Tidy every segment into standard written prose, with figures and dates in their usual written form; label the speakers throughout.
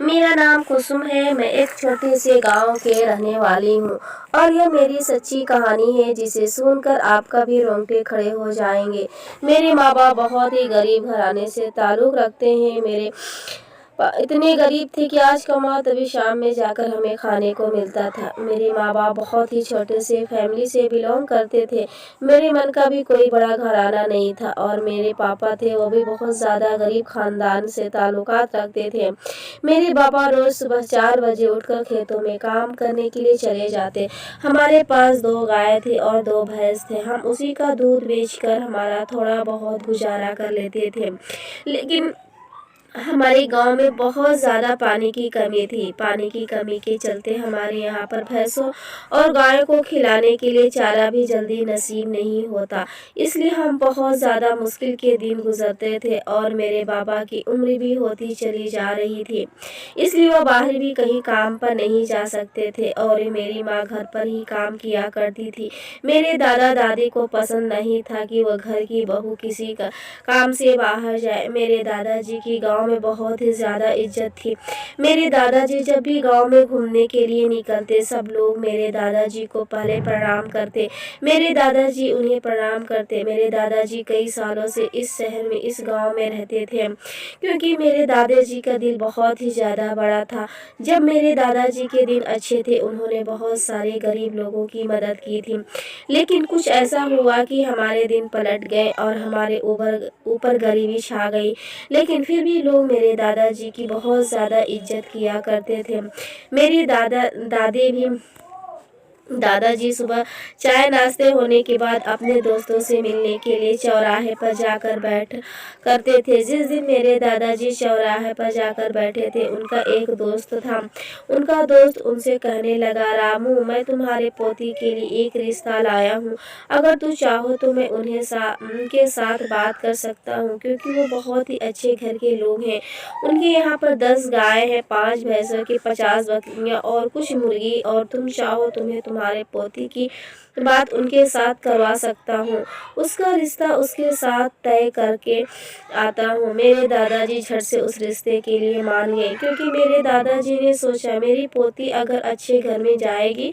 Speaker 1: मेरा नाम कुसुम है। मैं एक छोटे से गांव के रहने वाली हूँ और यह मेरी सच्ची कहानी है जिसे सुनकर आपका भी रोंगटे खड़े हो जाएंगे। मेरे माँ बाप बहुत ही गरीब घराने से ताल्लुक़ रखते हैं। मेरे इतने गरीब थे कि आज कमाओ तभी शाम में जाकर हमें खाने को मिलता था। मेरे माँ बाप बहुत ही छोटे से फैमिली से बिलोंग करते थे। मेरे मन का भी कोई बड़ा घराना नहीं था और मेरे पापा थे वो भी बहुत ज़्यादा गरीब खानदान से ताल्लुकात रखते थे। मेरे पापा रोज़ सुबह 4 बजे उठकर खेतों में काम करने के लिए चले जाते। हमारे पास 2 गाय थी और 2 भैंस थे। हम उसी का दूध बेचकर हमारा थोड़ा बहुत गुजारा कर लेते थे। लेकिन हमारे गांव में बहुत ज़्यादा पानी की कमी थी। पानी की कमी के चलते हमारे यहाँ पर भैंसों और गायों को खिलाने के लिए चारा भी जल्दी नसीब नहीं होता। इसलिए हम बहुत ज़्यादा मुश्किल के दिन गुजरते थे और मेरे बाबा की उम्र भी होती चली जा रही थी, इसलिए वह बाहर भी कहीं काम पर नहीं जा सकते थे और मेरी माँ घर पर ही काम किया करती थी। मेरे दादा दादी को पसंद नहीं था कि वह घर की बहू किसी का काम से बाहर जाए। मेरे दादाजी की गांव में बहुत ही ज़्यादा इज्जत थी। मेरे दादाजी जब भी गांव में घूमने के लिए निकलते सब लोग मेरे दादाजी को पहले प्रणाम करते। मेरे दादाजी उन्हें प्रणाम करते। मेरे दादाजी कई सालों से इस शहर में इस गांव में रहते थे क्योंकि मेरे दादाजी का दिल बहुत ही ज़्यादा बड़ा था। जब मेरे दादाजी के दिन अच्छे थे उन्होंने बहुत सारे गरीब लोगों की मदद की थी। लेकिन कुछ ऐसा हुआ कि हमारे दिन पलट गए और हमारे ऊपर गरीबी छा गई। लेकिन फिर भी लोग मेरे दादाजी की बहुत ज़्यादा इज्जत किया करते थे। मेरी दादी भी दादाजी सुबह चाय नाश्ते होने के बाद अपने दोस्तों से मिलने के लिए चौराहे पर जाकर बैठ करते थे। जिस दिन मेरे दादाजी चौराहे पर जाकर बैठे थे उनका एक दोस्त था। उनका दोस्त उनसे कहने लगा, रामू मैं तुम्हारे पोती के लिए एक रिश्ता लाया हूँ। अगर तू चाहो तो मैं उनके साथ बात कर सकता हूँ क्योंकि वो बहुत ही अच्छे घर के लोग हैं। उनके यहाँ पर 10 गाय हैं, 5 भैंसों की 50 बकरियाँ और कुछ मुर्गी, और तुम चाहो तुम्हें तुम्हारे पोती की बात उनके साथ करवा सकता हूँ। उसका रिश्ता उसके साथ तय करके आता हूँ। मेरे दादाजी झट से उस रिश्ते के लिए मान गए क्योंकि मेरे दादाजी ने सोचा मेरी पोती अगर अच्छे घर में जाएगी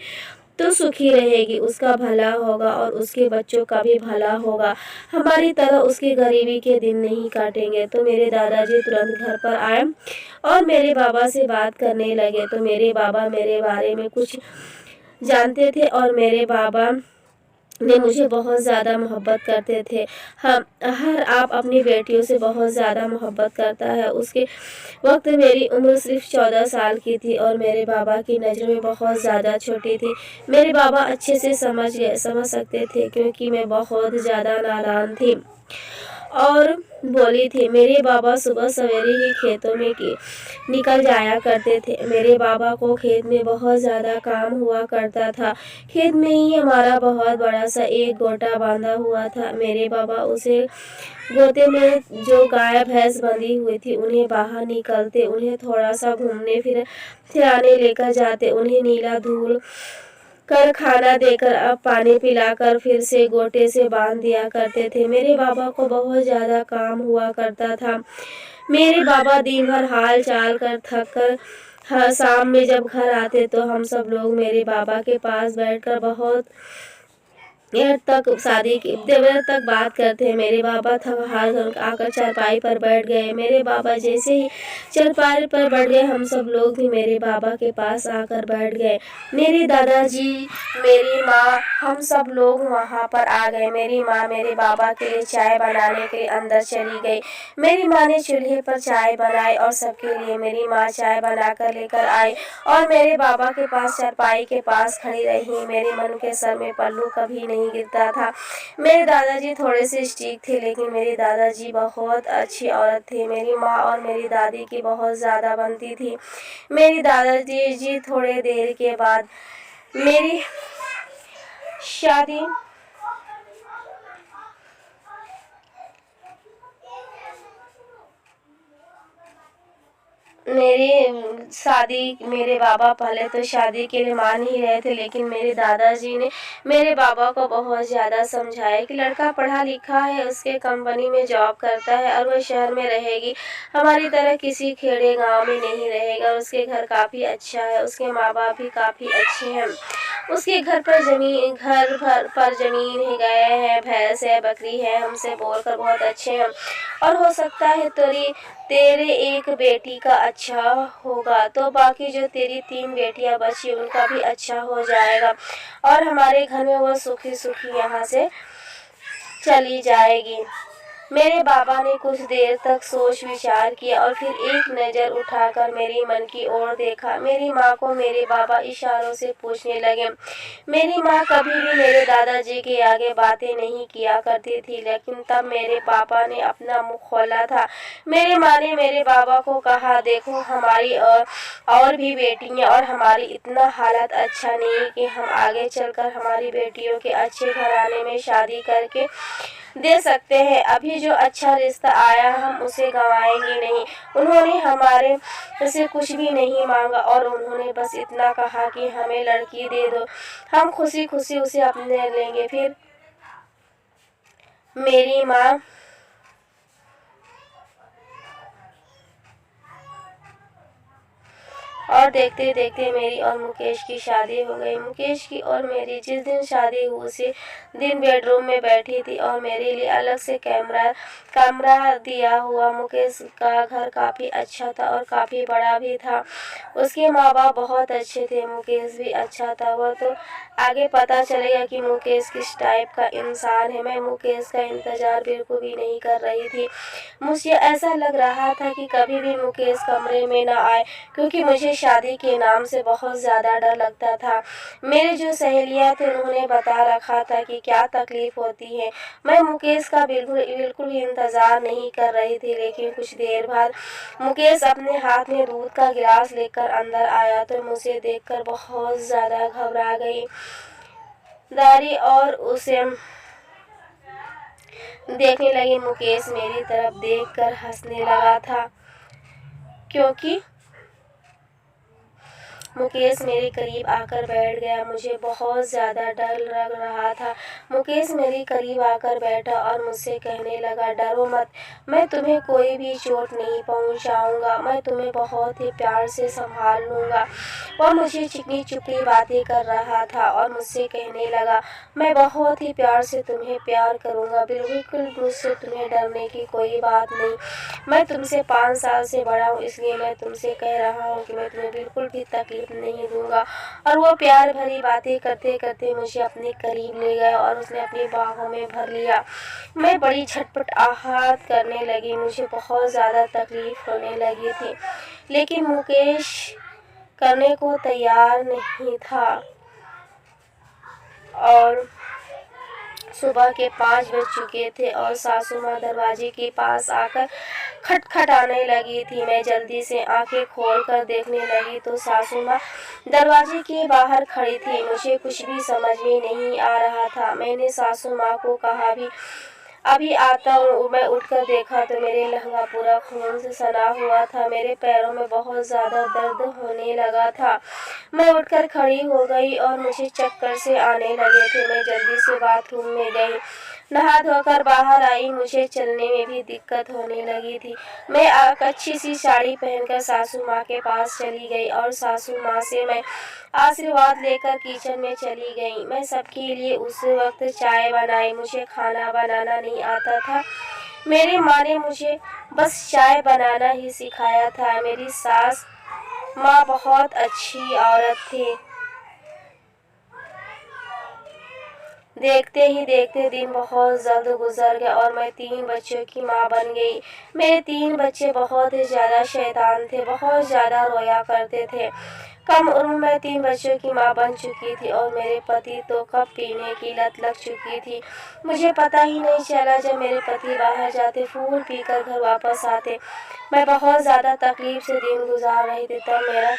Speaker 1: तो सुखी रहेगी, उसका भला होगा और उसके बच्चों का भी भला होगा। हमारी तरह उसकी गरीबी के दिन नहीं काटेंगे। तो मेरे दादाजी तुरंत घर पर आए और मेरे बाबा से बात करने लगे। तो मेरे बाबा मेरे बारे में कुछ जानते थे और मेरे बाबा ने मुझे बहुत ज़्यादा मोहब्बत करते थे। हम हर आप अपनी बेटियों से बहुत ज़्यादा मोहब्बत करता है। उसके वक्त मेरी उम्र सिर्फ 14 साल की थी और मेरे बाबा की नज़र में बहुत ज़्यादा छोटी थी। मेरे बाबा अच्छे से समझ सकते थे क्योंकि मैं बहुत ज़्यादा नादान थी और बोली थी। मेरे बाबा सुबह सवेरे ही खेतों में निकल जाया करते थे। मेरे बाबा को खेत में बहुत ज़्यादा काम हुआ करता था। खेत में ही हमारा बहुत बड़ा सा एक गोटा बांधा हुआ था। मेरे बाबा उसे गोते में जो गाय भैंस बंधी हुई थी उन्हें बाहर निकलते, उन्हें थोड़ा सा घूमने फिराने लेकर जाते, उन्हें नीला धूल कर खाना देकर अब पानी पिलाकर फिर से गोटे से बांध दिया करते थे। मेरे बाबा को बहुत ज़्यादा काम हुआ करता था। मेरे बाबा दिन भर हाल चाल कर थक कर हर शाम में जब घर आते तो हम सब लोग मेरे बाबा के पास बैठकर बहुत देर तक बात करते। मेरे बाबा थक हार आकर चारपाई पर बैठ गए। मेरे बाबा जैसे ही चारपाई पर बैठ गए हम सब लोग भी मेरे बाबा के पास आकर बैठ गए। मेरे दादाजी, मेरी माँ, हम सब लोग वहाँ पर आ गए। मेरी माँ मेरे बाबा के लिए चाय बनाने के लिए अंदर चली गई। मेरी माँ ने चूल्हे पर चाय बनाई और सबके लिए मेरी माँ चाय बनाकर लेकर आई और मेरे बाबा के पास चारपाई के पास खड़ी रही। मेरे मन के सर में पल्लू कभी नहीं गिरता था। मेरे दादाजी थोड़े से स्ट्रिक थे लेकिन मेरी दादाजी बहुत अच्छी औरत थी। मेरी माँ और मेरी दादी की बहुत ज़्यादा बनती थी। मेरी दादाजी थोड़े देर के बाद मेरी शादी मेरी शादी मेरे बाबा पहले तो शादी के लिए मान ही रहे थे, लेकिन मेरे दादाजी ने मेरे बाबा को बहुत ज़्यादा समझाया कि लड़का पढ़ा लिखा है, उसके कंपनी में जॉब करता है और वह शहर में रहेगी, हमारी तरह किसी खेड़े गांव में नहीं रहेगा। उसके घर काफ़ी अच्छा है, उसके माँ बाप भी काफ़ी अच्छे हैं। उसके घर पर जमीन है, गाय है, भैंस है, बकरी है, हमसे बोलकर बहुत अच्छे हैं। और हो सकता है तेरे एक बेटी का अच्छा होगा तो बाकी जो तेरी 3 बेटियां बची उनका भी अच्छा हो जाएगा और हमारे घर में वो सुखी सुखी यहाँ से चली जाएगी। मेरे बाबा ने कुछ देर तक सोच विचार किया और फिर एक नज़र उठाकर मेरी मन की ओर देखा। मेरी माँ को मेरे बाबा इशारों से पूछने लगे। मेरी माँ कभी भी मेरे दादाजी के आगे बातें नहीं किया करती थी, लेकिन तब मेरे पापा ने अपना मुँह खोला था। मेरी माँ ने मेरे बाबा को कहा, देखो हमारी और भी बेटियाँ और हमारी इतना हालत अच्छा नहीं कि हम आगे चलकर हमारी बेटियों के अच्छे घराने में शादी करके दे सकते हैं। अभी जो अच्छा रिश्ता आया हम उसे गंवाएंगे नहीं। उन्होंने हमारे से कुछ भी नहीं मांगा और उन्होंने बस इतना कहा कि हमें लड़की दे दो, हम खुशी खुशी उसे अपने लेंगे। फिर मेरी माँ और देखते देखते मेरी और मुकेश की शादी हो गई। मुकेश की और मेरी जिस दिन शादी हुई उसी दिन बेडरूम में बैठी थी और मेरे लिए अलग से कमरा दिया हुआ। मुकेश का घर काफ़ी अच्छा था और काफ़ी बड़ा भी था। उसके माँ बाप बहुत अच्छे थे, मुकेश भी अच्छा था। वह तो आगे पता चलेगा कि मुकेश किस टाइप का इंसान है। मैं मुकेश का इंतज़ार बिल्कुल भी नहीं कर रही थी। मुझे ऐसा लग रहा था कि कभी भी मुकेश कमरे में ना आए, क्योंकि मुझे शादी के नाम से बहुत ज़्यादा डर लगता था। मेरे जो सहेलियां थे उन्होंने बता रखा था कि क्या तकलीफ़ होती है। मैं मुकेश का बिल्कुल भी इंतज़ार नहीं कर रही थी, लेकिन कुछ देर बाद मुकेश अपने हाथ में दूध का गिलास लेकर अंदर आया तो मुझे देखकर बहुत ज़्यादा घबरा गई दारी और उसे देखने लगी। मुकेश मेरी तरफ देखकर हंसने लगा था, क्योंकि मुकेश मेरे करीब आकर बैठ गया। मुझे बहुत ज़्यादा डर लग रहा था। मुकेश मेरे करीब आकर बैठा और मुझसे कहने लगा, डरो मत, मैं तुम्हें कोई भी चोट नहीं पहुंचाऊंगा, मैं तुम्हें बहुत ही प्यार से संभाल लूँगा। वह मुझे चिकनी चुपड़ी बातें कर रहा था और मुझसे कहने लगा, मैं बहुत ही प्यार से तुम्हें प्यार करूँगा, बिल्कुल मुझसे तुम्हें डरने की कोई बात नहीं। मैं तुमसे 5 साल से बड़ा हूँ, इसलिए मैं तुमसे कह रहा हूँ कि मैं तुम्हें बिल्कुल भी तकलीफ नहीं दूंगा। और वो प्यार भरी बातें करते करते मुझे अपने करीब ले गया और उसने अपनी बाहों में भर लिया। मैं बड़ी झटपट आहत करने लगी, मुझे बहुत ज़्यादा तकलीफ होने लगी थी, लेकिन मुकेश करने को तैयार नहीं था। और सुबह के 5 बज चुके थे और सासू माँ दरवाजे के पास आकर खटखटाने लगी थी। मैं जल्दी से आंखें खोलकर देखने लगी तो सासू माँ दरवाजे के बाहर खड़ी थी। मुझे कुछ भी समझ में नहीं आ रहा था। मैंने सासू माँ को कहा अभी आता हूँ। मैं उठकर देखा तो मेरे लहंगा पूरा खून से सना हुआ था। मेरे पैरों में बहुत ज़्यादा दर्द होने लगा था। मैं उठकर खड़ी हो गई और मुझे चक्कर से आने लगे थे। मैं जल्दी से बाथरूम में गई, नहा धोकर बाहर आई। मुझे चलने में भी दिक्कत होने लगी थी। मैं अच्छी सी साड़ी पहनकर सासू माँ के पास चली गई और सासू माँ से मैं आशीर्वाद लेकर किचन में चली गई। मैं सबके लिए उस वक्त चाय बनाई। मुझे खाना बनाना नहीं आता था। मेरी माँ ने मुझे बस चाय बनाना ही सिखाया था। मेरी सास माँ बहुत अच्छी औरत थी। देखते ही देखते दिन बहुत जल्द गुजर गया और मैं 3 बच्चों की माँ बन गई। मेरे 3 बच्चे बहुत ही ज़्यादा शैतान थे, बहुत ज़्यादा रोया करते थे। कम उम्र में 3 बच्चों की माँ बन चुकी थी और मेरे पति तो कब पीने की लत लग चुकी थी। मुझे पता ही नहीं चला जब मेरे पति बाहर जाते, फूल पीकर घर वापस आते। मैं बहुत ज़्यादा तकलीफ से दिन गुजार रही थी। तब मेरा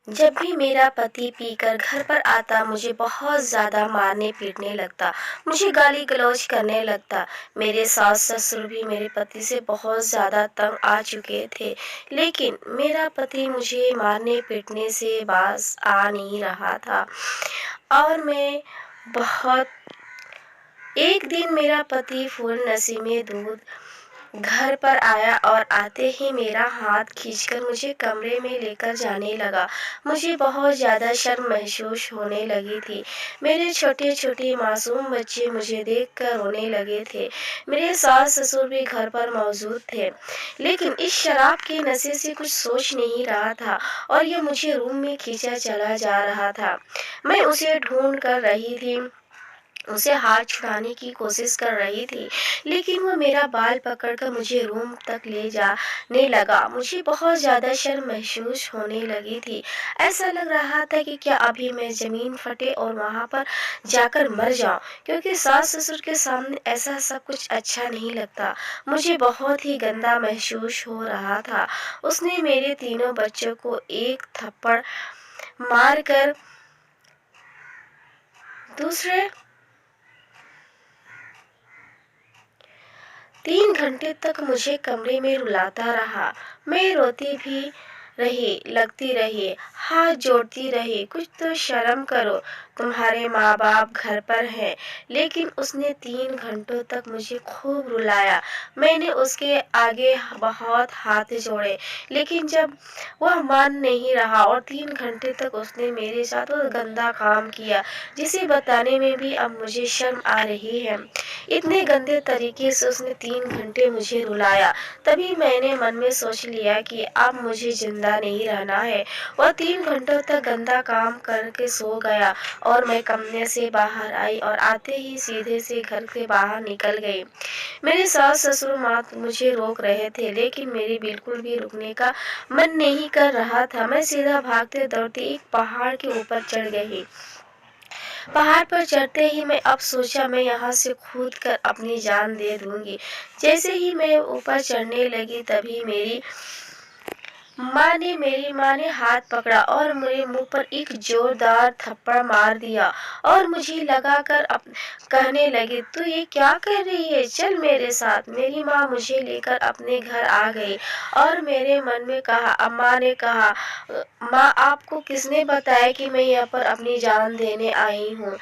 Speaker 1: जब भी मेरा पति पीकर घर पर आता मुझे बहुत ज़्यादा मारने पीटने लगता, मुझे गाली गलौज करने लगता। मेरे सास ससुर भी मेरे पति से बहुत ज़्यादा तंग आ चुके थे, लेकिन मेरा पति मुझे मारने पीटने से बाज आ नहीं रहा था। और मैं बहुत एक दिन मेरा पति फुल नशे में दूध घर पर आया और आते ही मेरा हाथ खींचकर मुझे कमरे में लेकर जाने लगा। मुझे बहुत ज़्यादा शर्म महसूस होने लगी थी। मेरे छोटे छोटे मासूम बच्चे मुझे देखकर रोने लगे थे। मेरे सास ससुर भी घर पर मौजूद थे, लेकिन इस शराब के नशे से कुछ सोच नहीं रहा था और यह मुझे रूम में खींचा चला जा रहा था। मैं उसे ढूंढ कर रही थी, उसे हाथ छुड़ाने की कोशिश कर रही थी, लेकिन वो मेरा बाल पकड़कर मुझे रूम तक ले जाने लगा। मुझे बहुत ज़्यादा शर्म महसूस होने लगी थी। ऐसा लग रहा था कि क्या अभी मैं ज़मीन फटे और वहाँ पर जाकर मर जाऊँ, क्योंकि सास ससुर के सामने ऐसा सब कुछ अच्छा नहीं लगता। मुझे बहुत ही गंदा महसूस हो रहा था। उसने मेरे तीनों बच्चों को एक थप्पड़ मारकर दूसरे 3 घंटे तक मुझे कमरे में रुलाता रहा। मैं रोती भी रही, लगती रही, हाथ जोड़ती रही, कुछ तो शर्म करो, तुम्हारे माँ बाप घर पर हैं। लेकिन उसने 3 घंटों तक मुझे खूब रुलाया। मैंने उसके आगे बहुत हाथ जोड़े, लेकिन जब वह मान नहीं रहा और 3 घंटे तक उसने मेरे साथ वो गंदा काम किया, जिसे बताने में भी अब मुझे शर्म आ रही है। इतने गंदे तरीके से उसने 3 घंटे मुझे रुलाया। तभी मैंने मन में सोच लिया कि अब मुझे जिंदा नहीं रहना है। वह 3 घंटों तक गंदा काम करके सो गया और मैं कमरे से बाहर आई और आते ही सीधे से घर के बाहर निकल गई। मेरे सास ससुर माँ मुझे रोक रहे थे, लेकिन मेरी बिल्कुल भी रुकने का मन नहीं कर रहा था। मैं सीधा भागते दौड़ते एक पहाड़ के ऊपर चढ़ गई। पहाड़ पर चढ़ते ही मैं अब सोचा मैं यहाँ से कूद कर अपनी जान दे दूंगी। जैसे ही मैं ऊपर चढ़ने लगी तभी मेरी माँ ने हाथ पकड़ा और मेरे मुंह पर एक जोरदार थप्पड़ मार दिया और मुझे लगाकर कहने लगी, तू ये क्या कर रही है, चल मेरे साथ। मेरी माँ मुझे लेकर अपने घर आ गई और मेरे मन में कहा, अम्मा ने कहा, माँ आपको किसने बताया कि मैं यहाँ पर अपनी जान देने आई हूँ।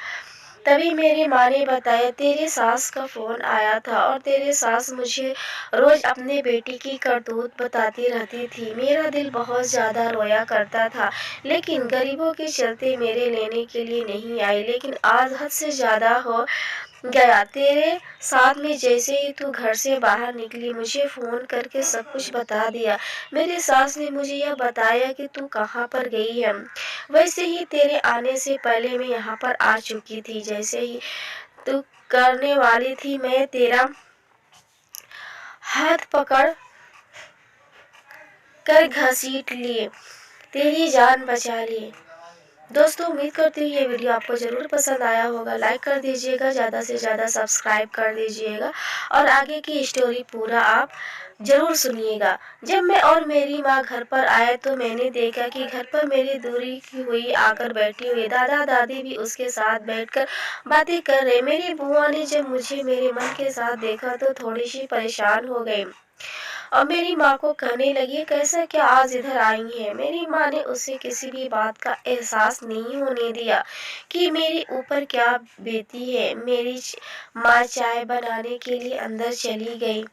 Speaker 1: तभी मेरी माँ ने बताया, तेरे सास का फोन आया था और तेरे सास मुझे रोज अपने बेटी की करतूत बताती रहती थी। मेरा दिल बहुत ज्यादा रोया करता था, लेकिन गरीबों के चलते मेरे लेने के लिए नहीं आई। लेकिन आज हद से ज्यादा हो गया। तेरे साथ में जैसे ही तू घर से बाहर निकली मुझे फोन करके सब कुछ बता दिया। मेरे सास ने मुझे यह बताया कि तू कहाँ पर गई है। वैसे ही तेरे आने से पहले मैं यहाँ पर आ चुकी थी। जैसे ही तू करने वाली थी मैं तेरा हाथ पकड़ कर घसीट लिए, तेरी जान बचा ली। दोस्तों उम्मीद करती हूँ ये वीडियो आपको ज़रूर पसंद आया होगा। लाइक कर दीजिएगा, ज़्यादा से ज़्यादा सब्सक्राइब कर दीजिएगा और आगे की स्टोरी पूरा आप ज़रूर सुनिएगा। जब मैं और मेरी माँ घर पर आए तो मैंने देखा कि घर पर मेरी दूरी की हुई आकर बैठी हुई दादा दादी भी उसके साथ बैठकर बातें कर रहे। मेरी बुआ ने जब मुझे मेरे मन के साथ देखा तो थोड़ी सी परेशान हो गई और मेरी माँ को कहने लगी, कैसा क्या आज इधर आई है। मेरी माँ ने उसे किसी भी बात का एहसास नहीं होने दिया कि मेरे ऊपर क्या बीती है। मेरी माँ चाय बनाने के लिए अंदर चली गई।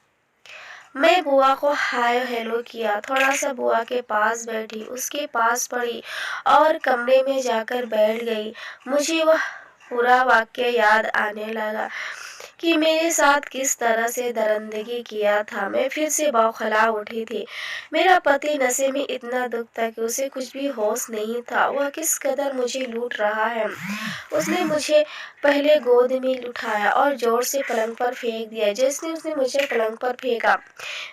Speaker 1: मैं बुआ को हाय हेलो किया, थोड़ा सा बुआ के पास बैठी, उसके पास पड़ी और कमरे में जाकर बैठ गई। मुझे वह पूरा वाक्य याद आने लगा कि मेरे साथ किस तरह से दरिंदगी किया था। मैं फिर से बौखला उठी थी। मेरा पति नशे में इतना दुख था कि उसे कुछ भी होश नहीं था। वह किस कदर मुझे लूट रहा है। उसने मुझे पहले गोद में उठाया और जोर से पलंग पर फेंक दिया। जैसे उसने मुझे पलंग पर फेंका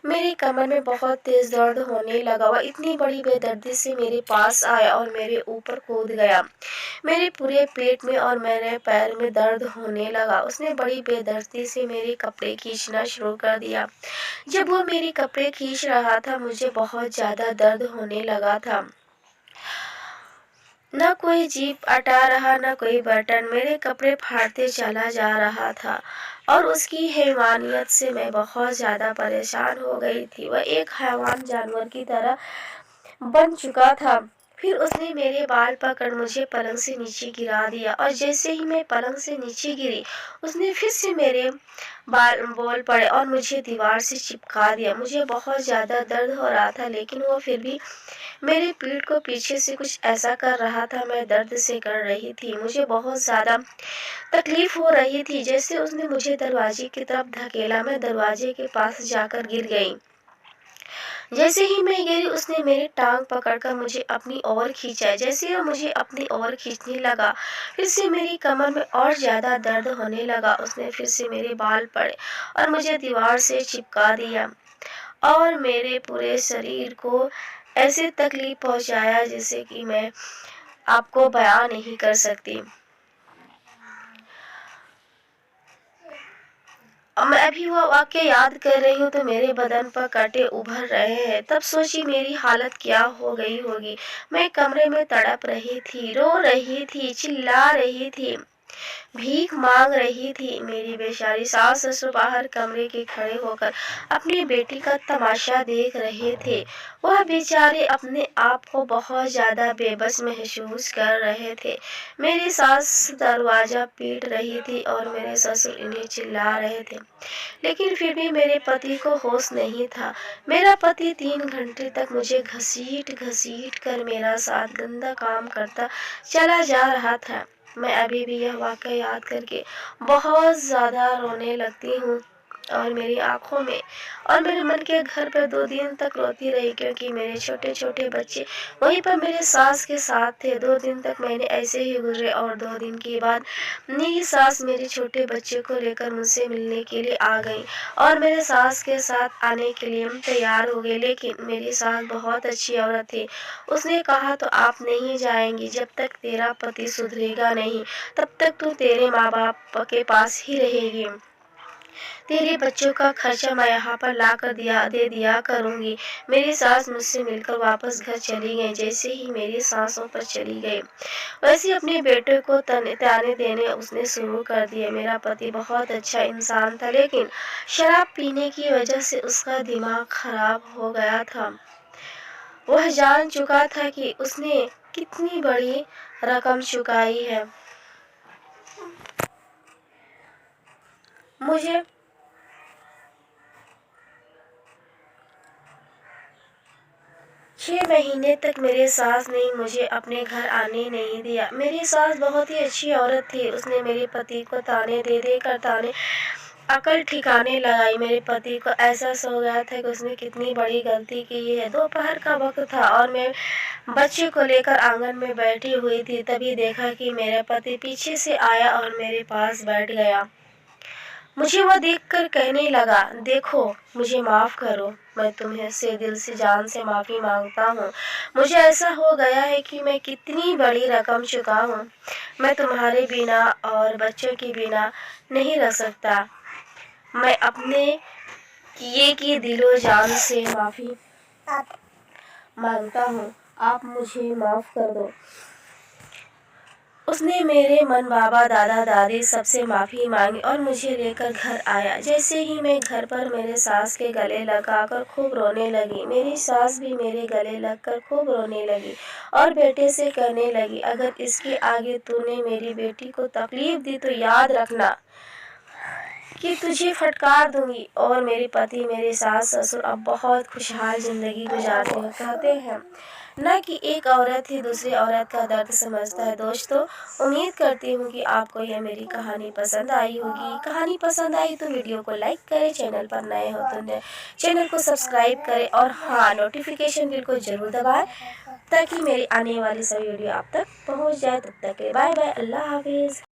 Speaker 1: मेरी कमर में बहुत तेज दर्द होने लगा। वह इतनी बड़ी बेदर्दी से मेरे पास आया और मेरे ऊपर कूद गया। मेरे पूरे पेट में और मेरे पैर में दर्द होने लगा। उसने बड़ी बेदर्दी से मेरे कपड़े खींचना शुरू कर दिया। जब वो मेरे कपड़े खींच रहा था मुझे बहुत ज़्यादा दर्द होने लगा था। न कोई जीप अटा रहा न कोई बटन, मेरे कपड़े फाड़ते चला जा रहा था और उसकी हैवानियत से मैं बहुत ज़्यादा परेशान हो गई थी। वह एक हैवान जानवर की तरह बन चुका था। फिर उसने मेरे बाल पकड़ मुझे पलंग से नीचे गिरा दिया और जैसे ही मैं पलंग से नीचे गिरी उसने फिर से मेरे बाल बोल पड़े और मुझे दीवार से चिपका दिया। मुझे बहुत ज़्यादा दर्द हो रहा था लेकिन वो फिर भी मेरी पीठ को पीछे से कुछ ऐसा कर रहा था। मैं दर्द से कर रही थी, मुझे बहुत ज़्यादा तकलीफ हो रही थी। जैसे उसने मुझे दरवाजे की तरफ धकेला, मैं दरवाजे के पास जाकर गिर गई। जैसे ही मैं गिरी उसने मेरी टांग पकड़कर मुझे अपनी ओर खींचा। जैसे वो मुझे अपनी ओर खींचने लगा फिर से मेरी कमर में और ज़्यादा दर्द होने लगा। उसने फिर से मेरे बाल पड़े और मुझे दीवार से चिपका दिया और मेरे पूरे शरीर को ऐसे तकलीफ पहुंचाया जिसे कि मैं आपको बयां नहीं कर सकती। मैं अभी वो वाक्य याद कर रही हूँ तो मेरे बदन पर कांटे उभर रहे हैं। तब सोची मेरी हालत क्या हो गई होगी। मैं कमरे में तड़प रही थी, रो रही थी, चिल्ला रही थी, भीख मांग रही थी। मेरी बेचारी सास ससुर बाहर कमरे के खड़े होकर अपनी बेटी का तमाशा देख रहे थे। वह बेचारे अपने आप को बहुत ज्यादा बेबस महसूस कर रहे थे। मेरी सास दरवाजा पीट रही थी और मेरे ससुर इन्हें चिल्ला रहे थे, लेकिन फिर भी मेरे पति को होश नहीं था। मेरा पति 3 घंटे तक मुझे घसीट घसीट कर मेरा साथ गंदा काम करता चला जा रहा था। मैं अभी भी यह वाक़या याद करके बहुत ज़्यादा रोने लगती हूँ और मेरी आँखों में और मेरे मन के घर पर 2 दिन तक रोती रही, क्योंकि मेरे छोटे छोटे बच्चे वहीं पर मेरे सास के साथ थे। 2 दिन तक मैंने ऐसे ही गुजरे और 2 दिन के बाद मेरी सास मेरे छोटे बच्चे को लेकर मुझसे मिलने के लिए आ गई और मेरे सास के साथ आने के लिए हम तैयार हो गए। लेकिन मेरी सास बहुत अच्छी औरत थी। उसने कहा तो आप नहीं जाएंगी, जब तक तेरा पति सुधरेगा नहीं तब तक तू तेरे माँ बाप के पास ही रहेगी। तेरे बच्चों का खर्चा मैं यहाँ पर ला कर दे दिया करूँगी। मेरी सास मुझसे मिलकर वापस घर चली गई। जैसे ही मेरी सांसों पर चली गई वैसे अपने बेटे को ताने देने उसने शुरू कर दिए। मेरा पति बहुत अच्छा इंसान था लेकिन शराब पीने की वजह से उसका दिमाग खराब हो गया था। वह जान चुका था कि उसने कितनी बड़ी रकम चुकाई है। मुझे 6 महीने तक मेरे सास ने मुझे अपने घर आने नहीं दिया। मेरी सास बहुत ही अच्छी औरत थी। उसने मेरे पति को ताने दे दे कर ताने अकल ठिकाने लगाई। मेरे पति को एहसास हो गया था कि उसने कितनी बड़ी गलती की है। दोपहर का वक्त था और मैं बच्चे को लेकर आंगन में बैठी हुई थी। तभी देखा कि मेरा पति पीछे से आया और मेरे पास बैठ गया। मुझे वह देखकर कहने लगा, देखो मुझे माफ़ करो, मैं तुम्हें से दिल से जान से माफ़ी मांगता हूँ। मुझे ऐसा हो गया है कि मैं कितनी बड़ी रकम चुका हूँ। मैं तुम्हारे बिना और बच्चों के बिना नहीं रह सकता। मैं अपने किए की दिलो जान से माफ़ी मांगता हूँ। आप मुझे माफ़ कर दो। उसने मेरे मन बाबा दादा दादी सबसे माफ़ी मांगी और मुझे लेकर घर आया। जैसे ही मैं घर पर मेरे सास के गले लगाकर खूब रोने लगी। मेरी सास भी मेरे गले लगकर खूब रोने लगी और बेटे से कहने लगी, अगर इसके आगे तूने मेरी बेटी को तकलीफ दी तो याद रखना कि तुझे फटकार दूंगी। और मेरे पति मेरे सास ससुर अब बहुत खुशहाल ज़िंदगी गुजारते हैं। कहते हैं न कि एक औरत ही दूसरी औरत का दर्द समझता है। दोस्तों, उम्मीद करती हूँ कि आपको यह मेरी कहानी पसंद आई होगी। कहानी पसंद आई तो वीडियो को लाइक करें, चैनल पर नए हो तो चैनल को सब्सक्राइब करें और हाँ, नोटिफिकेशन बिल को ज़रूर दबाएं ताकि मेरी आने वाली सभी वीडियो आप तक पहुँच जाए। तब तक के बाय बाय, अल्लाह हाफिज़।